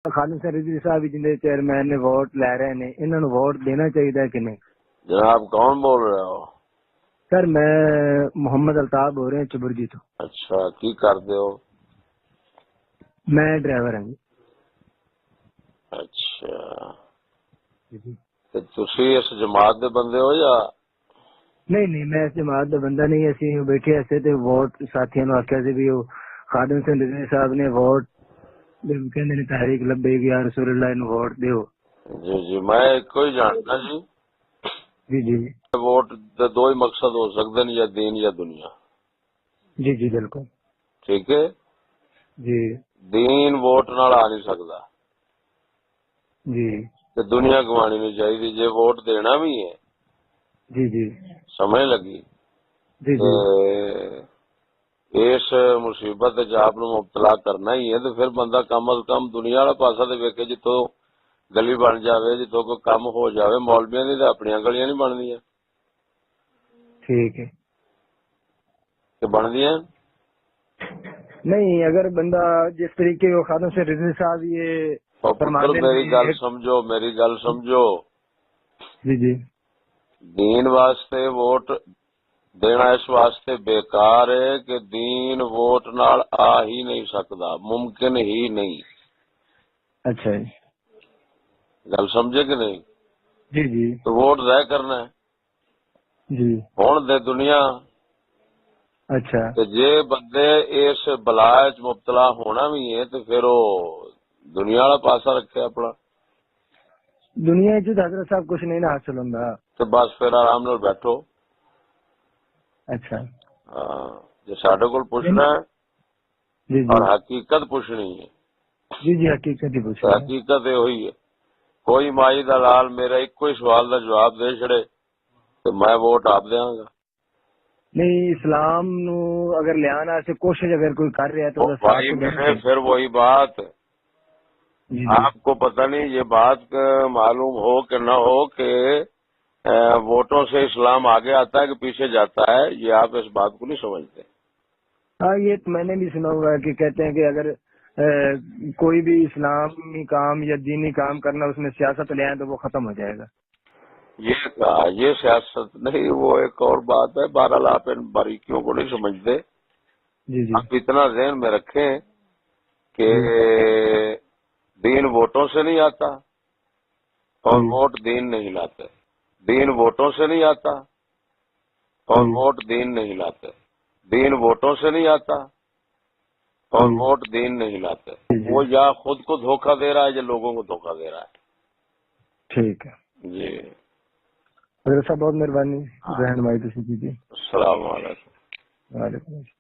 خالد حسین رضوی صاحب جن چیئرمین نے ووٹ لے رہے ہیں انہوں نے ووٹ دینا چاہیے کہ نہیں؟ جناب کون بول رہے ہو؟ سر میں محمد الطاف ہو رہے ہیں چبرجی تو۔ اچھا کی کرتے ہو؟ میں ڈرائیور ہوں۔ اچھا جی تے تسی اس جماعت دے بندے ہو یا؟ نہیں میں اس جماعت کا بندہ نہیں، اسی بیٹھے ایسے تے ووٹ ساتھیوں نے آخیا سی بھی وہ خالد حسین رضوی صاحب نے ووٹ کہندے نے تحریک لبیک یا رسول اللہ نو ووٹ دیو۔ جی میں ایک ہی جانتا جی جی ووٹ دے دو ہی مقصد ہو سکتے ہیں، یا دین یا دنیا۔ جی بالکل ٹھیک ہے، جی دین ووٹ نال آ نہیں سکتا جی تے دنیا گوانی نہیں چاہیے۔ جے ووٹ دینا بھی ہے جی سمجھ لگی جی تے اس مصیبت آپ مبتلا کرنا ہی ہے تو پھر بندہ کم از کم دنیا والا پاسا تو ویکے جتوں گلی بن جاوے، جتوں کوئی کم ہو جاوے۔ مولویاں دی تے اپنی گلیاں نہیں بندیاں ٹھیک ہے۔ کہ بندیاں؟ نہیں اگر بندہ جس طریقے کو خالد حسین رضوی صاحب یہ اور پتر فرماتے میری گل ہیں۔ سمجھو، میری گل سمجھو، جی دین واسطے ووٹ دینا اس واسطے بیکار ہے کہ دین ووٹ نال آ ہی نہیں سکتا، ممکن ہی نہیں۔ اچھا گل سمجھے کہ نہیں؟ جی تو ووٹ ضائع کرنا ہے جی ہون دے دنیا اچھا کہ جے بندے اس بلا چ مبتلا ہونا بھی ہے تو پھر وہ دنیا والا پاسا رکھے اپنا، دنیا چ حضرت صاحب کچھ نہیں نہ حاصل ہوں۔ تو بس پھر آرام نال بیٹھو۔ اچھا ہاں جی ساڈے کول پوچھنا ہے جی اور حقیقت پوچھنی ہے جی حقیقت ہی پوچھ تو رہے ہیں۔ حقیقت یہ ہوئی ہے۔ کوئی مائی دا لال میرا ایک ہی سوال دا جواب دے چھڑے تو میں ووٹ آپ دیاں گا۔ نہیں اسلام نو اگر لیانا سے کوشش اگر کوئی کر رہا ہے تو ساتھ بھائی تو دینا میرے چاہیے۔ پھر وہی بات، جی آپ کو پتہ نہیں یہ بات معلوم ہو کہ نہ ہو کہ ووٹوں سے اسلام آگے آتا ہے کہ پیچھے جاتا ہے، یہ آپ اس بات کو نہیں سمجھتے۔ ہاں یہ تو میں نے بھی سنا ہوا ہے کہ کہتے ہیں کہ اگر کوئی بھی اسلامی کام یا دینی کام کرنا اس میں سیاست لے آئے تو وہ ختم ہو جائے گا۔ یہ سیاست نہیں، وہ ایک اور بات ہے۔ بہرحال آپ ان باریکیوں کو نہیں سمجھتے۔ جی آپ اتنا ذہن میں رکھیں کہ جی دین ووٹوں سے نہیں آتا اور جی ووٹ دین نہیں لاتے۔ دین ووٹوں سے نہیں آتا اور جی ووٹ دین نہیں لاتے۔ دین ووٹوں سے نہیں آتا اور جی ووٹ دین نہیں لاتے۔ جی وہ یا خود کو دھوکہ دے رہا ہے یا لوگوں کو دھوکہ دے رہا ٹھیک ہے ہے۔ جی حضرت صاحب بہت مہربانی رہنمائی تسی کی۔ السلام علیکم۔ وعلیکم السلام۔